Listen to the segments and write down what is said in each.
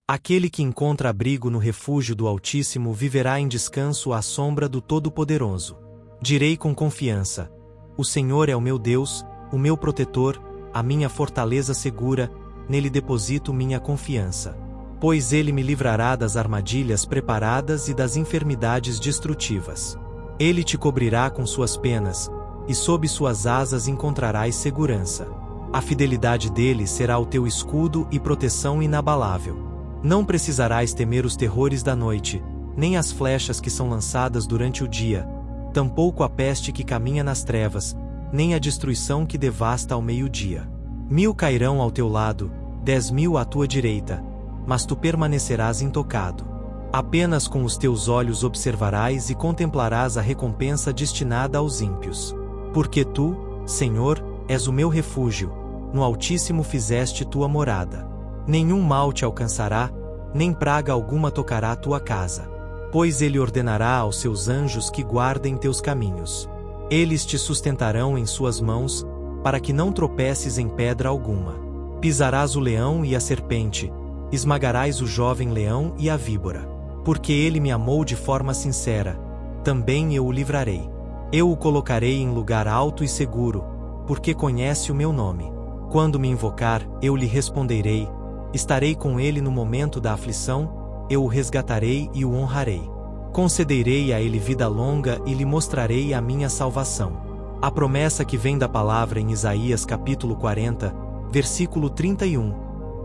Aquele que encontra abrigo no refúgio do Altíssimo viverá em descanso à sombra do Todo-Poderoso. Direi com confiança: o Senhor é o meu Deus, o meu protetor, a minha fortaleza segura, nele deposito minha confiança. Pois ele me livrará das armadilhas preparadas e das enfermidades destrutivas. Ele te cobrirá com suas penas, e sob suas asas encontrarás segurança. A fidelidade dele será o teu escudo e proteção inabalável. Não precisarás temer os terrores da noite, nem as flechas que são lançadas durante o dia, tampouco a peste que caminha nas trevas, nem a destruição que devasta ao meio-dia. 1000 cairão ao teu lado, 10.000 à tua direita, mas tu permanecerás intocado. Apenas com os teus olhos observarás e contemplarás a recompensa destinada aos ímpios. Porque tu, Senhor, és o meu refúgio, no Altíssimo fizeste tua morada. Nenhum mal te alcançará, nem praga alguma tocará tua casa. Pois ele ordenará aos seus anjos que guardem teus caminhos. Eles te sustentarão em suas mãos, para que não tropeces em pedra alguma. Pisarás o leão e a serpente, esmagarás o jovem leão e a víbora. Porque ele me amou de forma sincera, também eu o livrarei. Eu o colocarei em lugar alto e seguro, porque conhece o meu nome. Quando me invocar, eu lhe responderei, estarei com ele no momento da aflição, eu o resgatarei e o honrarei. Concederei a ele vida longa e lhe mostrarei a minha salvação. A promessa que vem da palavra em Isaías capítulo 40, versículo 31,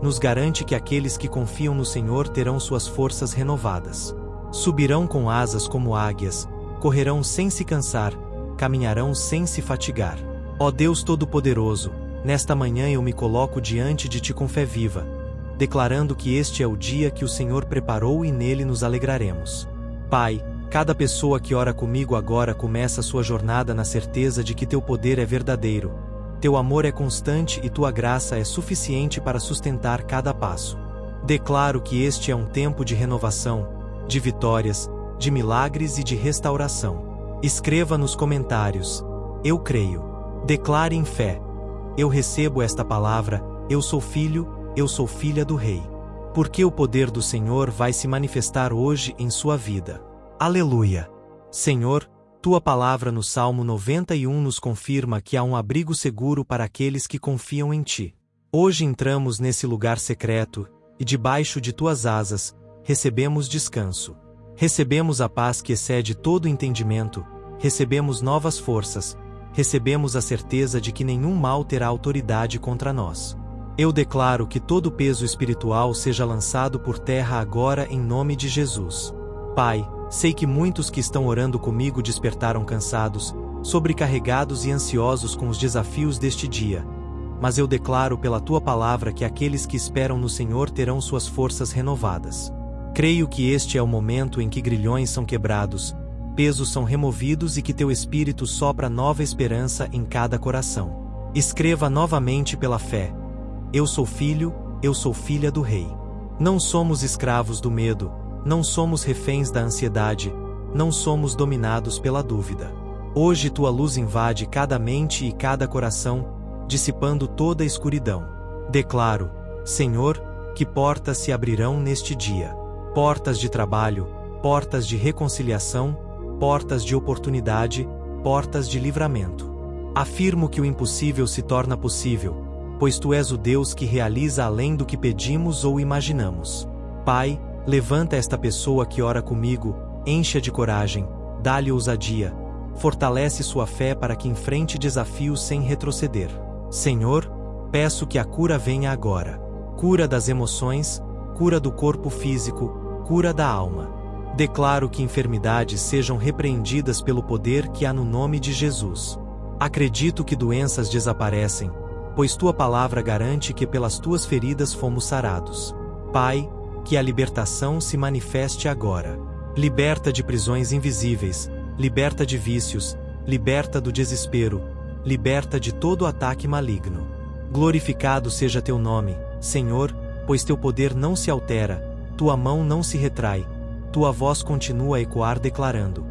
nos garante que aqueles que confiam no Senhor terão suas forças renovadas. Subirão com asas como águias, correrão sem se cansar, caminharão sem se fatigar. Ó Deus Todo-Poderoso, nesta manhã eu me coloco diante de ti com fé viva, declarando que este é o dia que o Senhor preparou e nele nos alegraremos. Pai, cada pessoa que ora comigo agora começa sua jornada na certeza de que teu poder é verdadeiro, teu amor é constante e tua graça é suficiente para sustentar cada passo. Declaro que este é um tempo de renovação, de vitórias, de milagres e de restauração. Escreva nos comentários: eu creio. Declare em fé: eu recebo esta palavra, eu sou filho, eu sou filha do Rei. Porque o poder do Senhor vai se manifestar hoje em sua vida. Aleluia! Senhor, tua palavra no Salmo 91 nos confirma que há um abrigo seguro para aqueles que confiam em ti. Hoje entramos nesse lugar secreto, e debaixo de tuas asas, recebemos descanso. Recebemos a paz que excede todo entendimento, recebemos novas forças, recebemos a certeza de que nenhum mal terá autoridade contra nós. Eu declaro que todo peso espiritual seja lançado por terra agora em nome de Jesus. Pai, sei que muitos que estão orando comigo despertaram cansados, sobrecarregados e ansiosos com os desafios deste dia. Mas eu declaro pela tua palavra que aqueles que esperam no Senhor terão suas forças renovadas. Creio que este é o momento em que grilhões são quebrados, pesos são removidos e que teu Espírito sopra nova esperança em cada coração. Escreva novamente pela fé: eu sou filho, eu sou filha do Rei. Não somos escravos do medo, não somos reféns da ansiedade, não somos dominados pela dúvida. Hoje tua luz invade cada mente e cada coração, dissipando toda a escuridão. Declaro, Senhor, que portas se abrirão neste dia. Portas de trabalho, portas de reconciliação, portas de oportunidade, portas de livramento. Afirmo que o impossível se torna possível, pois tu és o Deus que realiza além do que pedimos ou imaginamos. Pai, levanta esta pessoa que ora comigo, enche-a de coragem, dá-lhe ousadia, fortalece sua fé para que enfrente desafios sem retroceder. Senhor, peço que a cura venha agora. Cura das emoções, cura do corpo físico, cura da alma. Declaro que enfermidades sejam repreendidas pelo poder que há no nome de Jesus. Acredito que doenças desaparecem, pois tua palavra garante que pelas tuas feridas fomos sarados. Pai, que a libertação se manifeste agora. Liberta de prisões invisíveis, liberta de vícios, liberta do desespero, liberta de todo ataque maligno. Glorificado seja teu nome, Senhor, pois teu poder não se altera, tua mão não se retrai, tua voz continua a ecoar declarando: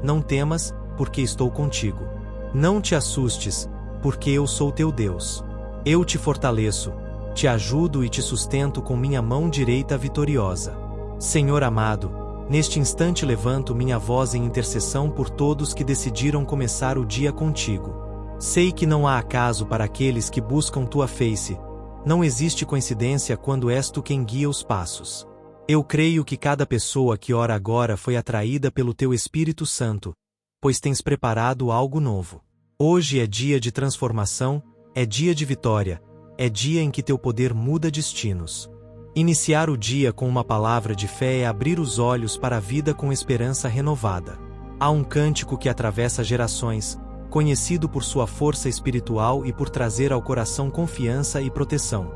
não temas, porque estou contigo. Não te assustes, porque eu sou teu Deus. Eu te fortaleço, Te ajudo e te sustento com minha mão direita vitoriosa. Senhor amado, neste instante levanto minha voz em intercessão por todos que decidiram começar o dia contigo. Sei que não há acaso para aqueles que buscam tua face. Não existe coincidência quando és tu quem guia os passos. Eu creio que cada pessoa que ora agora foi atraída pelo teu Espírito Santo, pois tens preparado algo novo. Hoje é dia de transformação, é dia de vitória, é dia em que teu poder muda destinos. Iniciar o dia com uma palavra de fé é abrir os olhos para a vida com esperança renovada. Há um cântico que atravessa gerações, conhecido por sua força espiritual e por trazer ao coração confiança e proteção.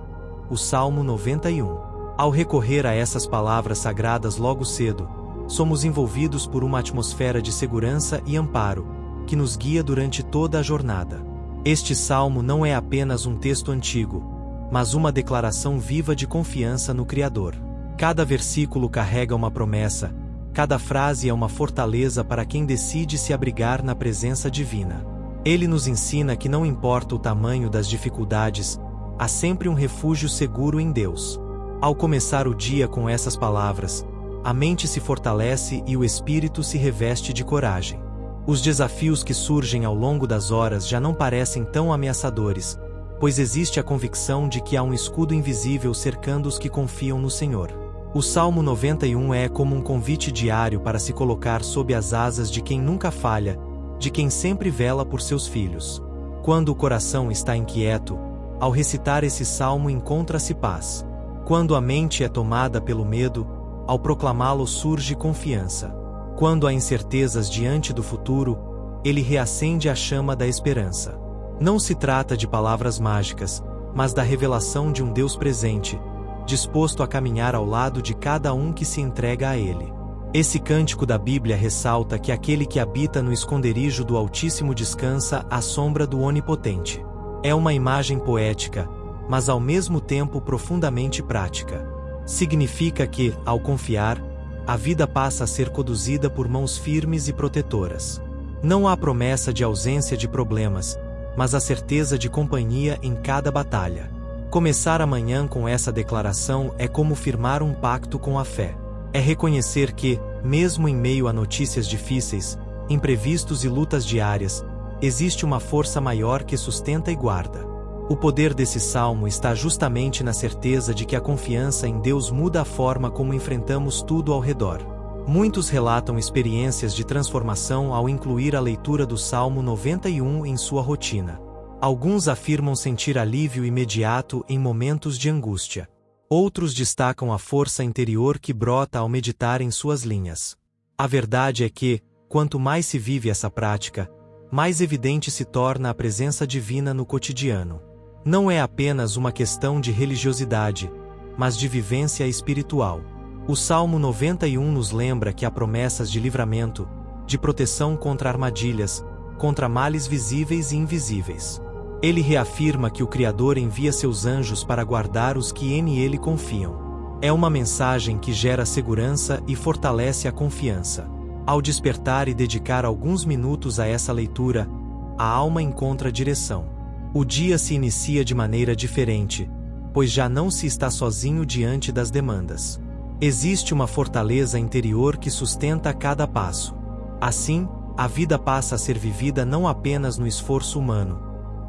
O Salmo 91. Ao recorrer a essas palavras sagradas logo cedo, somos envolvidos por uma atmosfera de segurança e amparo, que nos guia durante toda a jornada. Este salmo não é apenas um texto antigo, mas uma declaração viva de confiança no Criador. Cada versículo carrega uma promessa, cada frase é uma fortaleza para quem decide se abrigar na presença divina. Ele nos ensina que não importa o tamanho das dificuldades, há sempre um refúgio seguro em Deus. Ao começar o dia com essas palavras, a mente se fortalece e o espírito se reveste de coragem. Os desafios que surgem ao longo das horas já não parecem tão ameaçadores, pois existe a convicção de que há um escudo invisível cercando os que confiam no Senhor. O Salmo 91 é como um convite diário para se colocar sob as asas de quem nunca falha, de quem sempre vela por seus filhos. Quando o coração está inquieto, ao recitar esse salmo encontra-se paz. Quando a mente é tomada pelo medo, ao proclamá-lo surge confiança. Quando há incertezas diante do futuro, ele reacende a chama da esperança. Não se trata de palavras mágicas, mas da revelação de um Deus presente, disposto a caminhar ao lado de cada um que se entrega a Ele. Esse cântico da Bíblia ressalta que aquele que habita no esconderijo do Altíssimo descansa à sombra do Onipotente. É uma imagem poética, mas ao mesmo tempo profundamente prática. Significa que, ao confiar, a vida passa a ser conduzida por mãos firmes e protetoras. Não há promessa de ausência de problemas, mas a certeza de companhia em cada batalha. Começar a manhã com essa declaração é como firmar um pacto com a fé. É reconhecer que, mesmo em meio a notícias difíceis, imprevistos e lutas diárias, existe uma força maior que sustenta e guarda. O poder desse salmo está justamente na certeza de que a confiança em Deus muda a forma como enfrentamos tudo ao redor. Muitos relatam experiências de transformação ao incluir a leitura do Salmo 91 em sua rotina. Alguns afirmam sentir alívio imediato em momentos de angústia. Outros destacam a força interior que brota ao meditar em suas linhas. A verdade é que, quanto mais se vive essa prática, mais evidente se torna a presença divina no cotidiano. Não é apenas uma questão de religiosidade, mas de vivência espiritual. O Salmo 91 nos lembra que há promessas de livramento, de proteção contra armadilhas, contra males visíveis e invisíveis. Ele reafirma que o Criador envia seus anjos para guardar os que em Ele confiam. É uma mensagem que gera segurança e fortalece a confiança. Ao despertar e dedicar alguns minutos a essa leitura, a alma encontra direção. O dia se inicia de maneira diferente, pois já não se está sozinho diante das demandas. Existe uma fortaleza interior que sustenta cada passo. Assim, a vida passa a ser vivida não apenas no esforço humano,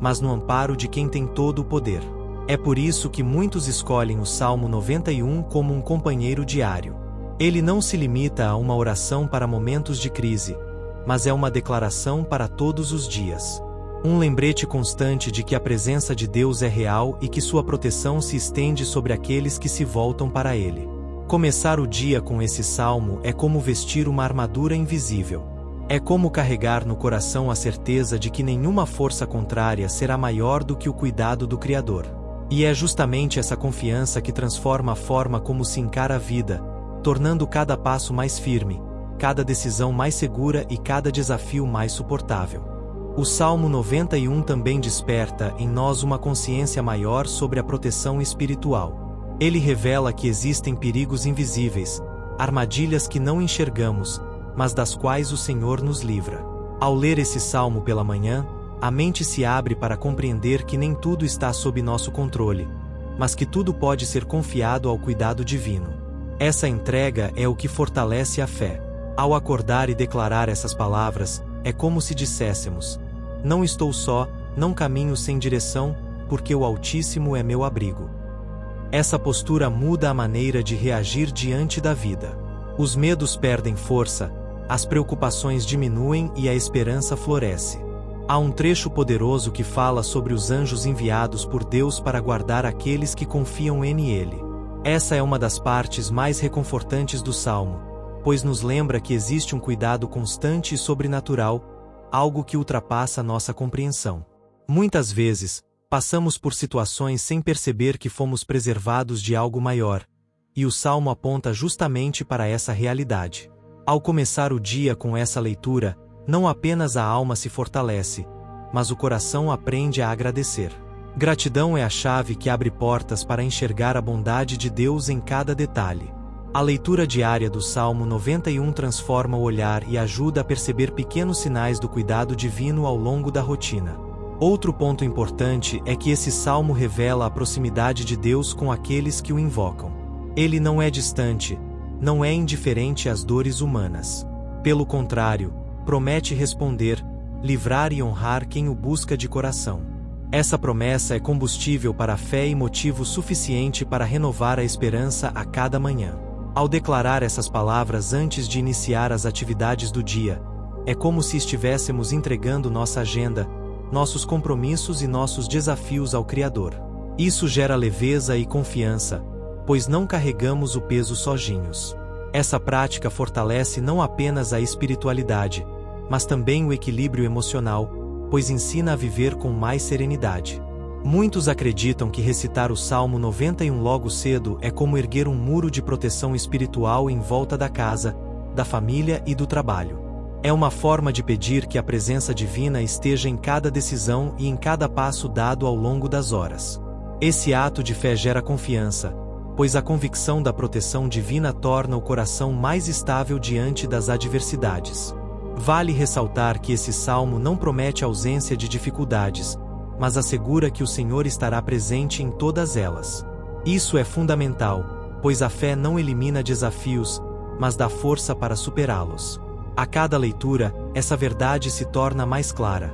mas no amparo de quem tem todo o poder. É por isso que muitos escolhem o Salmo 91 como um companheiro diário. Ele não se limita a uma oração para momentos de crise, mas é uma declaração para todos os dias. Um lembrete constante de que a presença de Deus é real e que sua proteção se estende sobre aqueles que se voltam para Ele. Começar o dia com esse salmo é como vestir uma armadura invisível. É como carregar no coração a certeza de que nenhuma força contrária será maior do que o cuidado do Criador. E é justamente essa confiança que transforma a forma como se encara a vida, tornando cada passo mais firme, cada decisão mais segura e cada desafio mais suportável. O Salmo 91 também desperta em nós uma consciência maior sobre a proteção espiritual. Ele revela que existem perigos invisíveis, armadilhas que não enxergamos, mas das quais o Senhor nos livra. Ao ler esse salmo pela manhã, a mente se abre para compreender que nem tudo está sob nosso controle, mas que tudo pode ser confiado ao cuidado divino. Essa entrega é o que fortalece a fé. Ao acordar e declarar essas palavras, é como se disséssemos: não estou só, não caminho sem direção, porque o Altíssimo é meu abrigo. Essa postura muda a maneira de reagir diante da vida. Os medos perdem força, as preocupações diminuem e a esperança floresce. Há um trecho poderoso que fala sobre os anjos enviados por Deus para guardar aqueles que confiam nele. Essa é uma das partes mais reconfortantes do Salmo, pois nos lembra que existe um cuidado constante e sobrenatural, algo que ultrapassa nossa compreensão. Muitas vezes, passamos por situações sem perceber que fomos preservados de algo maior, e o Salmo aponta justamente para essa realidade. Ao começar o dia com essa leitura, não apenas a alma se fortalece, mas o coração aprende a agradecer. Gratidão é a chave que abre portas para enxergar a bondade de Deus em cada detalhe. A leitura diária do Salmo 91 transforma o olhar e ajuda a perceber pequenos sinais do cuidado divino ao longo da rotina. Outro ponto importante é que esse salmo revela a proximidade de Deus com aqueles que o invocam. Ele não é distante, não é indiferente às dores humanas. Pelo contrário, promete responder, livrar e honrar quem o busca de coração. Essa promessa é combustível para a fé e motivo suficiente para renovar a esperança a cada manhã. Ao declarar essas palavras antes de iniciar as atividades do dia, é como se estivéssemos entregando nossa agenda, nossos compromissos e nossos desafios ao Criador. Isso gera leveza e confiança, pois não carregamos o peso sozinhos. Essa prática fortalece não apenas a espiritualidade, mas também o equilíbrio emocional, pois ensina a viver com mais serenidade. Muitos acreditam que recitar o Salmo 91 logo cedo é como erguer um muro de proteção espiritual em volta da casa, da família e do trabalho. É uma forma de pedir que a presença divina esteja em cada decisão e em cada passo dado ao longo das horas. Esse ato de fé gera confiança, pois a convicção da proteção divina torna o coração mais estável diante das adversidades. Vale ressaltar que esse salmo não promete ausência de dificuldades, mas assegura que o Senhor estará presente em todas elas. Isso é fundamental, pois a fé não elimina desafios, mas dá força para superá-los. A cada leitura, essa verdade se torna mais clara.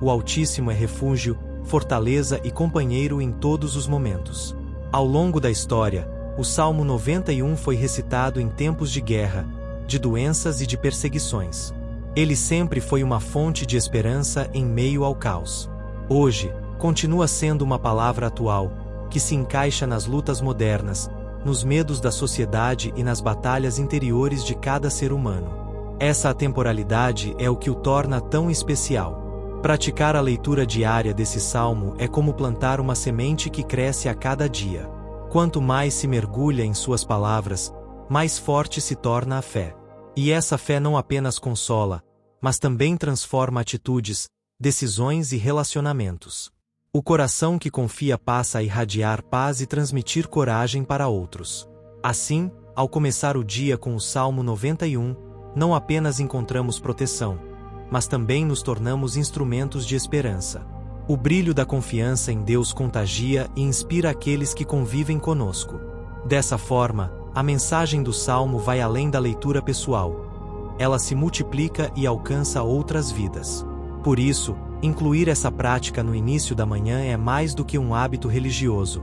O Altíssimo é refúgio, fortaleza e companheiro em todos os momentos. Ao longo da história, o Salmo 91 foi recitado em tempos de guerra, de doenças e de perseguições. Ele sempre foi uma fonte de esperança em meio ao caos. Hoje, continua sendo uma palavra atual, que se encaixa nas lutas modernas, nos medos da sociedade e nas batalhas interiores de cada ser humano. Essa atemporalidade é o que o torna tão especial. Praticar a leitura diária desse salmo é como plantar uma semente que cresce a cada dia. Quanto mais se mergulha em suas palavras, mais forte se torna a fé. E essa fé não apenas consola, mas também transforma atitudes, decisões e relacionamentos. O coração que confia passa a irradiar paz e transmitir coragem para outros. Assim, ao começar o dia com o Salmo 91, não apenas encontramos proteção, mas também nos tornamos instrumentos de esperança. O brilho da confiança em Deus contagia e inspira aqueles que convivem conosco. Dessa forma, a mensagem do Salmo vai além da leitura pessoal. Ela se multiplica e alcança outras vidas. Por isso, incluir essa prática no início da manhã é mais do que um hábito religioso.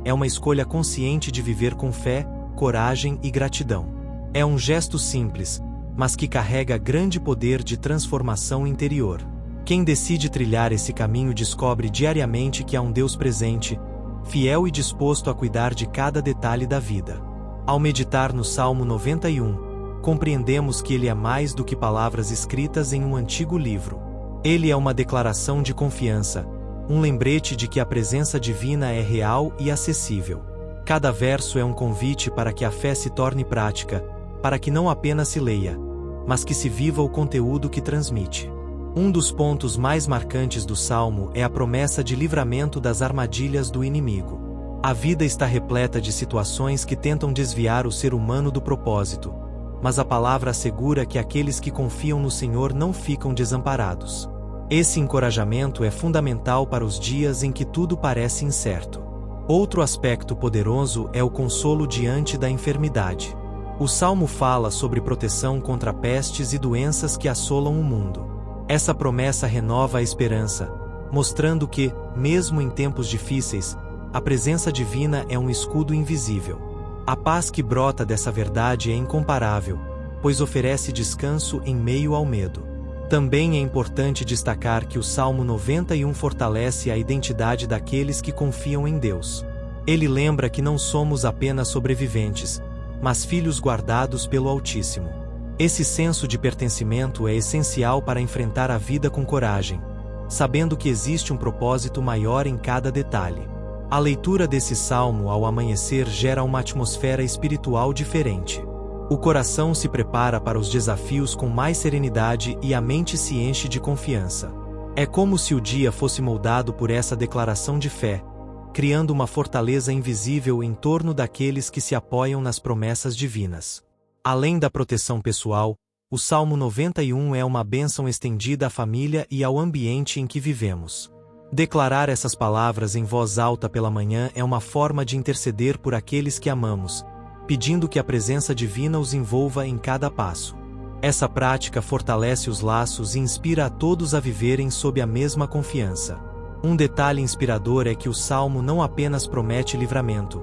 É uma escolha consciente de viver com fé, coragem e gratidão. É um gesto simples, mas que carrega grande poder de transformação interior. Quem decide trilhar esse caminho descobre diariamente que há um Deus presente, fiel e disposto a cuidar de cada detalhe da vida. Ao meditar no Salmo 91, compreendemos que ele é mais do que palavras escritas em um antigo livro. Ele é uma declaração de confiança, um lembrete de que a presença divina é real e acessível. Cada verso é um convite para que a fé se torne prática, para que não apenas se leia, mas que se viva o conteúdo que transmite. Um dos pontos mais marcantes do Salmo é a promessa de livramento das armadilhas do inimigo. A vida está repleta de situações que tentam desviar o ser humano do propósito, mas a palavra assegura que aqueles que confiam no Senhor não ficam desamparados. Esse encorajamento é fundamental para os dias em que tudo parece incerto. Outro aspecto poderoso é o consolo diante da enfermidade. O Salmo fala sobre proteção contra pestes e doenças que assolam o mundo. Essa promessa renova a esperança, mostrando que, mesmo em tempos difíceis, a presença divina é um escudo invisível. A paz que brota dessa verdade é incomparável, pois oferece descanso em meio ao medo. Também é importante destacar que o Salmo 91 fortalece a identidade daqueles que confiam em Deus. Ele lembra que não somos apenas sobreviventes, mas filhos guardados pelo Altíssimo. Esse senso de pertencimento é essencial para enfrentar a vida com coragem, sabendo que existe um propósito maior em cada detalhe. A leitura desse salmo ao amanhecer gera uma atmosfera espiritual diferente. O coração se prepara para os desafios com mais serenidade e a mente se enche de confiança. É como se o dia fosse moldado por essa declaração de fé, criando uma fortaleza invisível em torno daqueles que se apoiam nas promessas divinas. Além da proteção pessoal, o Salmo 91 é uma bênção estendida à família e ao ambiente em que vivemos. Declarar essas palavras em voz alta pela manhã é uma forma de interceder por aqueles que amamos, pedindo que a presença divina os envolva em cada passo. Essa prática fortalece os laços e inspira a todos a viverem sob a mesma confiança. Um detalhe inspirador é que o Salmo não apenas promete livramento,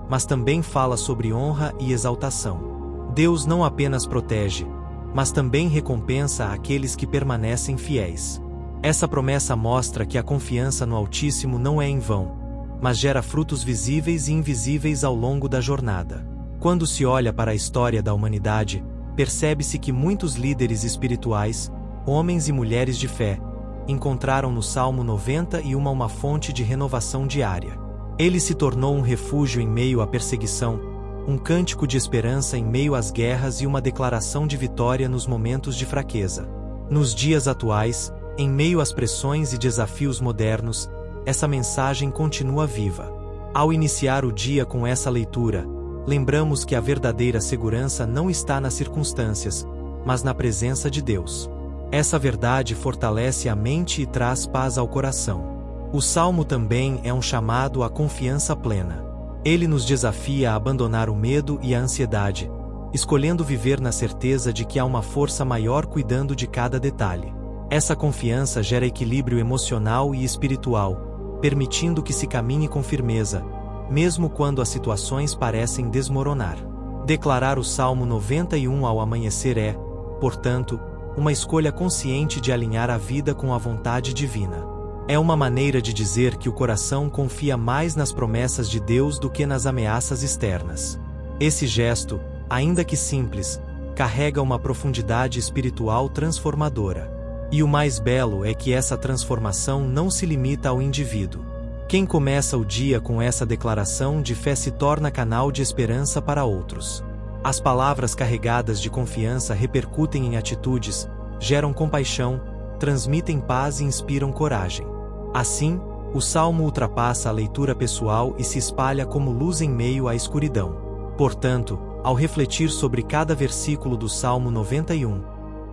mas também fala sobre honra e exaltação. Deus não apenas protege, mas também recompensa aqueles que permanecem fiéis. Essa promessa mostra que a confiança no Altíssimo não é em vão, mas gera frutos visíveis e invisíveis ao longo da jornada. Quando se olha para a história da humanidade, percebe-se que muitos líderes espirituais, homens e mulheres de fé, encontraram no Salmo 91 uma fonte de renovação diária. Ele se tornou um refúgio em meio à perseguição, um cântico de esperança em meio às guerras e uma declaração de vitória nos momentos de fraqueza. Nos dias atuais, em meio às pressões e desafios modernos, essa mensagem continua viva. Ao iniciar o dia com essa leitura, lembramos que a verdadeira segurança não está nas circunstâncias, mas na presença de Deus. Essa verdade fortalece a mente e traz paz ao coração. O Salmo também é um chamado à confiança plena. Ele nos desafia a abandonar o medo e a ansiedade, escolhendo viver na certeza de que há uma força maior cuidando de cada detalhe. Essa confiança gera equilíbrio emocional e espiritual, permitindo que se caminhe com firmeza, mesmo quando as situações parecem desmoronar. Declarar o Salmo 91 ao amanhecer é, portanto, uma escolha consciente de alinhar a vida com a vontade divina. É uma maneira de dizer que o coração confia mais nas promessas de Deus do que nas ameaças externas. Esse gesto, ainda que simples, carrega uma profundidade espiritual transformadora. E o mais belo é que essa transformação não se limita ao indivíduo. Quem começa o dia com essa declaração de fé se torna canal de esperança para outros. As palavras carregadas de confiança repercutem em atitudes, geram compaixão, transmitem paz e inspiram coragem. Assim, o Salmo ultrapassa a leitura pessoal e se espalha como luz em meio à escuridão. Portanto, ao refletir sobre cada versículo do Salmo 91,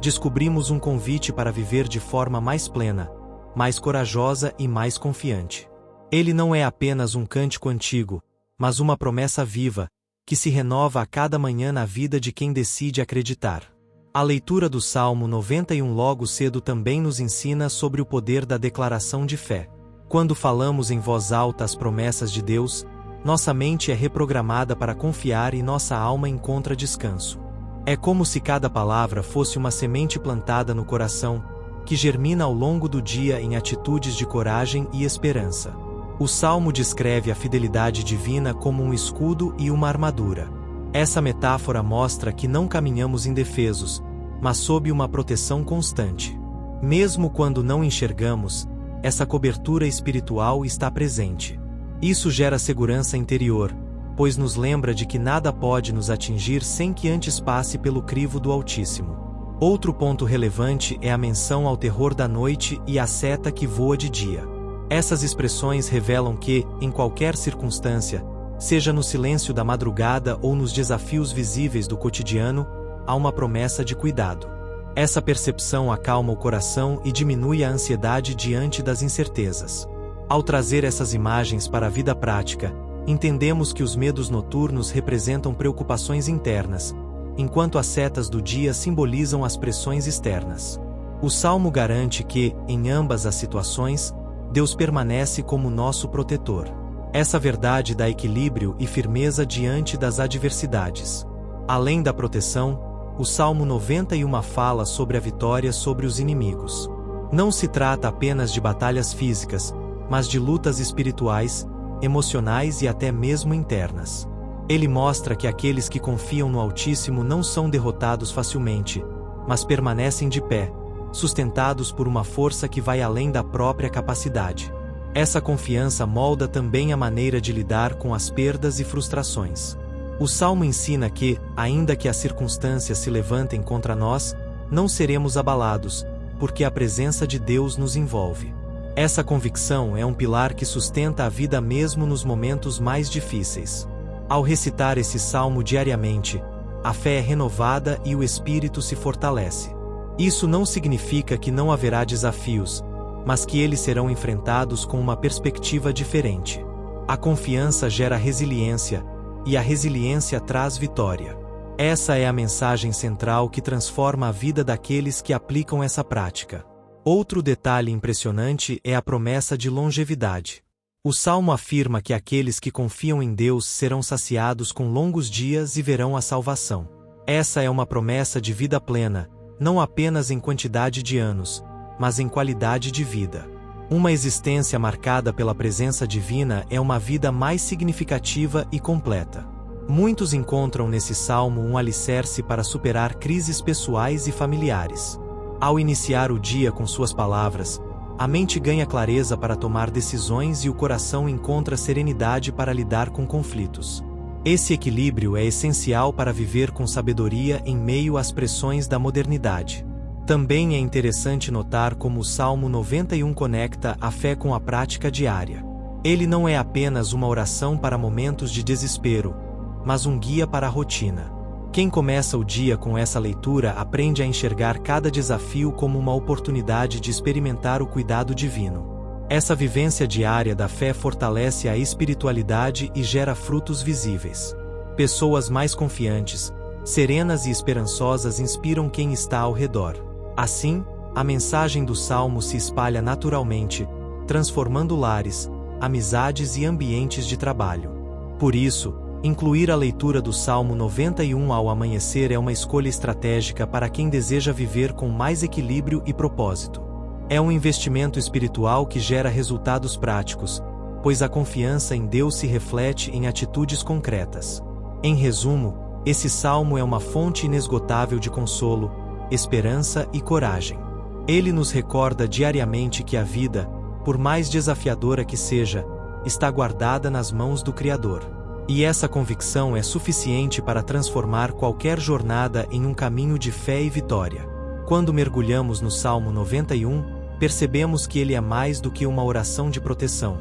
descobrimos um convite para viver de forma mais plena, mais corajosa e mais confiante. Ele não é apenas um cântico antigo, mas uma promessa viva, que se renova a cada manhã na vida de quem decide acreditar. A leitura do Salmo 91 logo cedo também nos ensina sobre o poder da declaração de fé. Quando falamos em voz alta as promessas de Deus, nossa mente é reprogramada para confiar e nossa alma encontra descanso. É como se cada palavra fosse uma semente plantada no coração, que germina ao longo do dia em atitudes de coragem e esperança. O Salmo descreve a fidelidade divina como um escudo e uma armadura. Essa metáfora mostra que não caminhamos indefesos, mas sob uma proteção constante. Mesmo quando não enxergamos, essa cobertura espiritual está presente. Isso gera segurança interior, pois nos lembra de que nada pode nos atingir sem que antes passe pelo crivo do Altíssimo. Outro ponto relevante é a menção ao terror da noite e à seta que voa de dia. Essas expressões revelam que, em qualquer circunstância, seja no silêncio da madrugada ou nos desafios visíveis do cotidiano, há uma promessa de cuidado. Essa percepção acalma o coração e diminui a ansiedade diante das incertezas. Ao trazer essas imagens para a vida prática, entendemos que os medos noturnos representam preocupações internas, enquanto as setas do dia simbolizam as pressões externas. O Salmo garante que, em ambas as situações, Deus permanece como nosso protetor. Essa verdade dá equilíbrio e firmeza diante das adversidades. Além da proteção, o Salmo 91 fala sobre a vitória sobre os inimigos. Não se trata apenas de batalhas físicas, mas de lutas espirituais, emocionais e até mesmo internas. Ele mostra que aqueles que confiam no Altíssimo não são derrotados facilmente, mas permanecem de pé, sustentados por uma força que vai além da própria capacidade. Essa confiança molda também a maneira de lidar com as perdas e frustrações. O Salmo ensina que, ainda que as circunstâncias se levantem contra nós, não seremos abalados, porque a presença de Deus nos envolve. Essa convicção é um pilar que sustenta a vida mesmo nos momentos mais difíceis. Ao recitar esse salmo diariamente, a fé é renovada e o espírito se fortalece. Isso não significa que não haverá desafios, mas que eles serão enfrentados com uma perspectiva diferente. A confiança gera resiliência, e a resiliência traz vitória. Essa é a mensagem central que transforma a vida daqueles que aplicam essa prática. Outro detalhe impressionante é a promessa de longevidade. O Salmo afirma que aqueles que confiam em Deus serão saciados com longos dias e verão a salvação. Essa é uma promessa de vida plena, não apenas em quantidade de anos, mas em qualidade de vida. Uma existência marcada pela presença divina é uma vida mais significativa e completa. Muitos encontram nesse salmo um alicerce para superar crises pessoais e familiares. Ao iniciar o dia com suas palavras, a mente ganha clareza para tomar decisões e o coração encontra serenidade para lidar com conflitos. Esse equilíbrio é essencial para viver com sabedoria em meio às pressões da modernidade. Também é interessante notar como o Salmo 91 conecta a fé com a prática diária. Ele não é apenas uma oração para momentos de desespero, mas um guia para a rotina. Quem começa o dia com essa leitura aprende a enxergar cada desafio como uma oportunidade de experimentar o cuidado divino. Essa vivência diária da fé fortalece a espiritualidade e gera frutos visíveis. Pessoas mais confiantes, serenas e esperançosas inspiram quem está ao redor. Assim, a mensagem do Salmo se espalha naturalmente, transformando lares, amizades e ambientes de trabalho. Por isso, incluir a leitura do Salmo 91 ao amanhecer é uma escolha estratégica para quem deseja viver com mais equilíbrio e propósito. É um investimento espiritual que gera resultados práticos, pois a confiança em Deus se reflete em atitudes concretas. Em resumo, esse salmo é uma fonte inesgotável de consolo, esperança e coragem. Ele nos recorda diariamente que a vida, por mais desafiadora que seja, está guardada nas mãos do Criador. E essa convicção é suficiente para transformar qualquer jornada em um caminho de fé e vitória. Quando mergulhamos no Salmo 91, percebemos que ele é mais do que uma oração de proteção.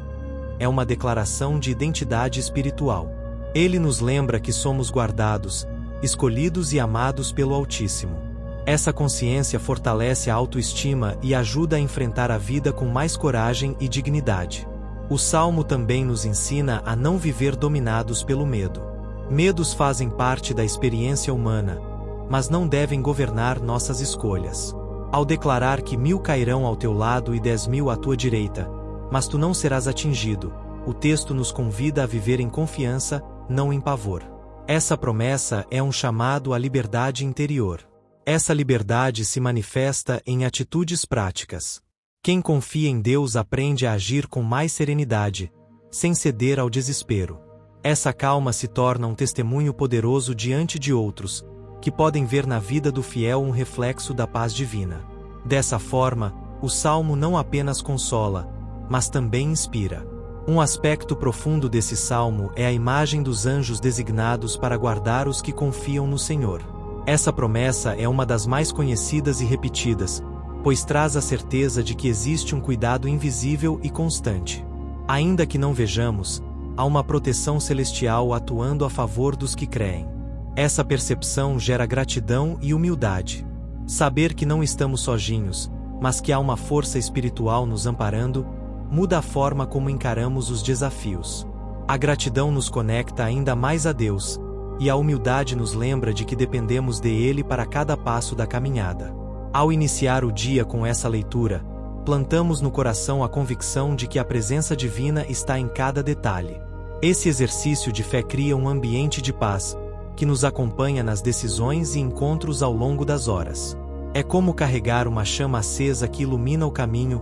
É uma declaração de identidade espiritual. Ele nos lembra que somos guardados, escolhidos e amados pelo Altíssimo. Essa consciência fortalece a autoestima e ajuda a enfrentar a vida com mais coragem e dignidade. O Salmo também nos ensina a não viver dominados pelo medo. Medos fazem parte da experiência humana, mas não devem governar nossas escolhas. Ao declarar que 1000 cairão ao teu lado e 10.000 à tua direita, mas tu não serás atingido, o texto nos convida a viver em confiança, não em pavor. Essa promessa é um chamado à liberdade interior. Essa liberdade se manifesta em atitudes práticas. Quem confia em Deus aprende a agir com mais serenidade, sem ceder ao desespero. Essa calma se torna um testemunho poderoso diante de outros, que podem ver na vida do fiel um reflexo da paz divina. Dessa forma, o Salmo não apenas consola, mas também inspira. Um aspecto profundo desse salmo é a imagem dos anjos designados para guardar os que confiam no Senhor. Essa promessa é uma das mais conhecidas e repetidas, pois traz a certeza de que existe um cuidado invisível e constante. Ainda que não vejamos, há uma proteção celestial atuando a favor dos que creem. Essa percepção gera gratidão e humildade. Saber que não estamos sozinhos, mas que há uma força espiritual nos amparando, muda a forma como encaramos os desafios. A gratidão nos conecta ainda mais a Deus, e a humildade nos lembra de que dependemos dele para cada passo da caminhada. Ao iniciar o dia com essa leitura, plantamos no coração a convicção de que a presença divina está em cada detalhe. Esse exercício de fé cria um ambiente de paz, que nos acompanha nas decisões e encontros ao longo das horas. É como carregar uma chama acesa que ilumina o caminho,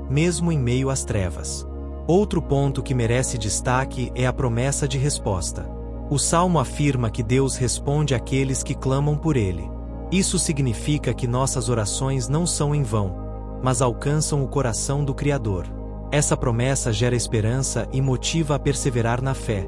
mesmo em meio às trevas. Outro ponto que merece destaque é a promessa de resposta. O Salmo afirma que Deus responde àqueles que clamam por Ele. Isso significa que nossas orações não são em vão, mas alcançam o coração do Criador. Essa promessa gera esperança e motiva a perseverar na fé,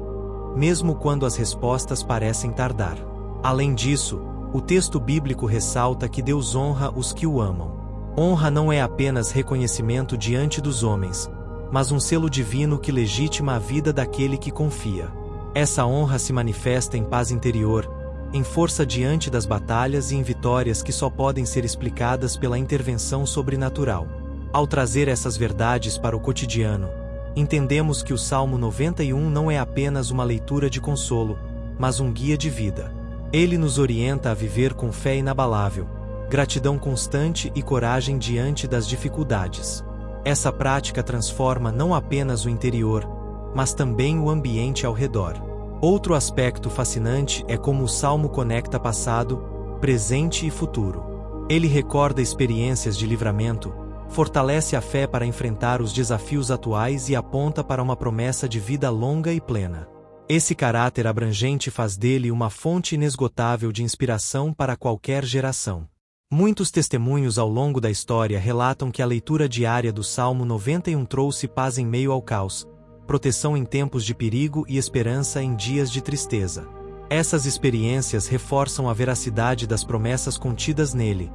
mesmo quando as respostas parecem tardar. Além disso, o texto bíblico ressalta que Deus honra os que o amam. Honra não é apenas reconhecimento diante dos homens, mas um selo divino que legitima a vida daquele que confia. Essa honra se manifesta em paz interior, em força diante das batalhas e em vitórias que só podem ser explicadas pela intervenção sobrenatural. Ao trazer essas verdades para o cotidiano, entendemos que o Salmo 91 não é apenas uma leitura de consolo, mas um guia de vida. Ele nos orienta a viver com fé inabalável, gratidão constante e coragem diante das dificuldades. Essa prática transforma não apenas o interior, mas também o ambiente ao redor. Outro aspecto fascinante é como o Salmo conecta passado, presente e futuro. Ele recorda experiências de livramento, fortalece a fé para enfrentar os desafios atuais e aponta para uma promessa de vida longa e plena. Esse caráter abrangente faz dele uma fonte inesgotável de inspiração para qualquer geração. Muitos testemunhos ao longo da história relatam que a leitura diária do Salmo 91 trouxe paz em meio ao caos, proteção em tempos de perigo e esperança em dias de tristeza. Essas experiências reforçam a veracidade das promessas contidas nele,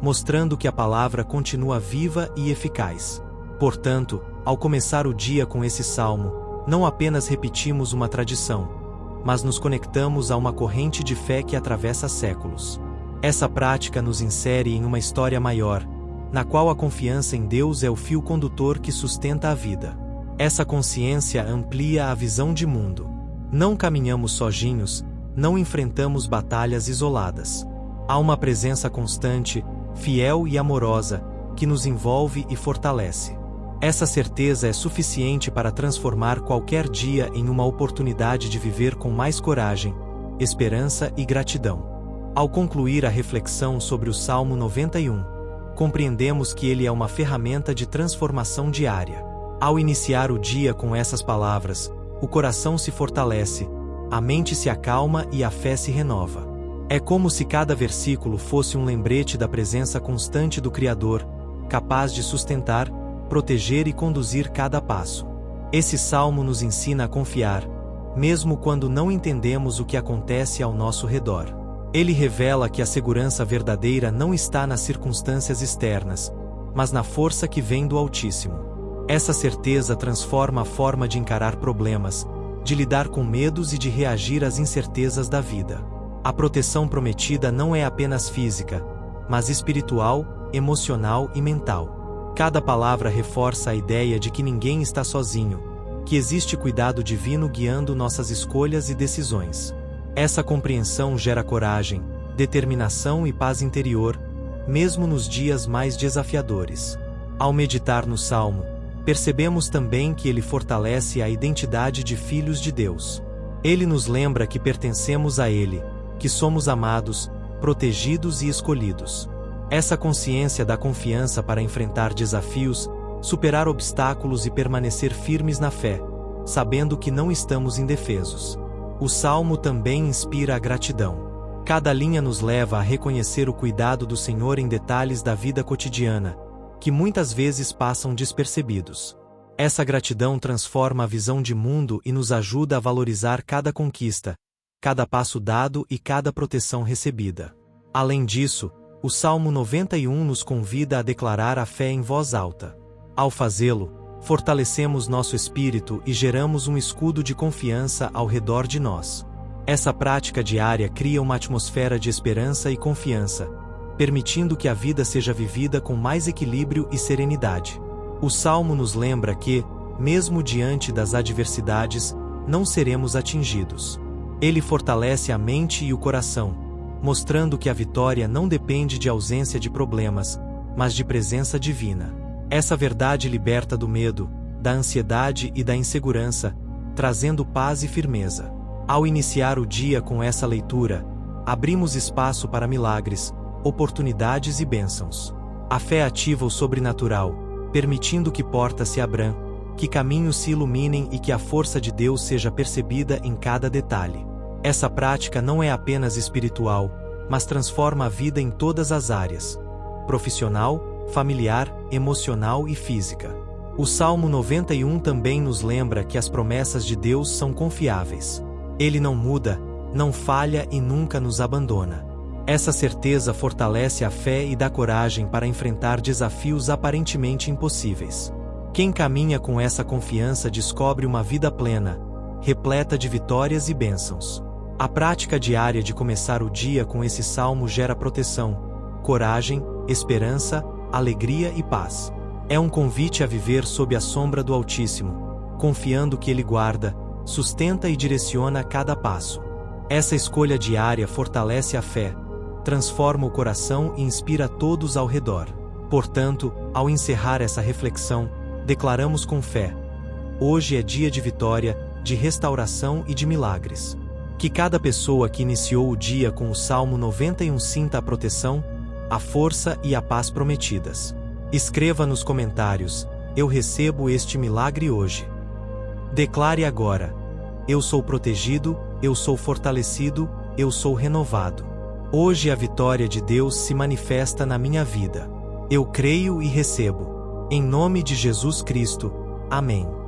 mostrando que a palavra continua viva e eficaz. Portanto, ao começar o dia com esse salmo, não apenas repetimos uma tradição, mas nos conectamos a uma corrente de fé que atravessa séculos. Essa prática nos insere em uma história maior, na qual a confiança em Deus é o fio condutor que sustenta a vida. Essa consciência amplia a visão de mundo. Não caminhamos sozinhos, não enfrentamos batalhas isoladas. Há uma presença constante, fiel e amorosa, que nos envolve e fortalece. Essa certeza é suficiente para transformar qualquer dia em uma oportunidade de viver com mais coragem, esperança e gratidão. Ao concluir a reflexão sobre o Salmo 91, compreendemos que ele é uma ferramenta de transformação diária. Ao iniciar o dia com essas palavras, o coração se fortalece, a mente se acalma e a fé se renova. É como se cada versículo fosse um lembrete da presença constante do Criador, capaz de sustentar, proteger e conduzir cada passo. Esse salmo nos ensina a confiar, mesmo quando não entendemos o que acontece ao nosso redor. Ele revela que a segurança verdadeira não está nas circunstâncias externas, mas na força que vem do Altíssimo. Essa certeza transforma a forma de encarar problemas, de lidar com medos e de reagir às incertezas da vida. A proteção prometida não é apenas física, mas espiritual, emocional e mental. Cada palavra reforça a ideia de que ninguém está sozinho, que existe cuidado divino guiando nossas escolhas e decisões. Essa compreensão gera coragem, determinação e paz interior, mesmo nos dias mais desafiadores. Ao meditar no Salmo, percebemos também que ele fortalece a identidade de filhos de Deus. Ele nos lembra que pertencemos a Ele, que somos amados, protegidos e escolhidos. Essa consciência dá confiança para enfrentar desafios, superar obstáculos e permanecer firmes na fé, sabendo que não estamos indefesos. O Salmo também inspira a gratidão. Cada linha nos leva a reconhecer o cuidado do Senhor em detalhes da vida cotidiana, que muitas vezes passam despercebidos. Essa gratidão transforma a visão de mundo e nos ajuda a valorizar cada conquista, cada passo dado e cada proteção recebida. Além disso, o Salmo 91 nos convida a declarar a fé em voz alta. Ao fazê-lo, fortalecemos nosso espírito e geramos um escudo de confiança ao redor de nós. Essa prática diária cria uma atmosfera de esperança e confiança, permitindo que a vida seja vivida com mais equilíbrio e serenidade. O Salmo nos lembra que, mesmo diante das adversidades, não seremos atingidos. Ele fortalece a mente e o coração, mostrando que a vitória não depende de ausência de problemas, mas de presença divina. Essa verdade liberta do medo, da ansiedade e da insegurança, trazendo paz e firmeza. Ao iniciar o dia com essa leitura, abrimos espaço para milagres, oportunidades e bênçãos. A fé ativa o sobrenatural, permitindo que portas se abram, que caminhos se iluminem e que a força de Deus seja percebida em cada detalhe. Essa prática não é apenas espiritual, mas transforma a vida em todas as áreas: profissional, familiar, emocional e física. O Salmo 91 também nos lembra que as promessas de Deus são confiáveis. Ele não muda, não falha e nunca nos abandona. Essa certeza fortalece a fé e dá coragem para enfrentar desafios aparentemente impossíveis. Quem caminha com essa confiança descobre uma vida plena, repleta de vitórias e bênçãos. A prática diária de começar o dia com esse salmo gera proteção, coragem, esperança, alegria e paz. É um convite a viver sob a sombra do Altíssimo, confiando que Ele guarda, sustenta e direciona cada passo. Essa escolha diária fortalece a fé, transforma o coração e inspira todos ao redor. Portanto, ao encerrar essa reflexão, declaramos com fé: hoje é dia de vitória, de restauração e de milagres. Que cada pessoa que iniciou o dia com o Salmo 91 sinta a proteção, a força e a paz prometidas. Escreva nos comentários: eu recebo este milagre hoje. Declare agora: eu sou protegido, eu sou fortalecido, eu sou renovado. Hoje a vitória de Deus se manifesta na minha vida. Eu creio e recebo. Em nome de Jesus Cristo. Amém.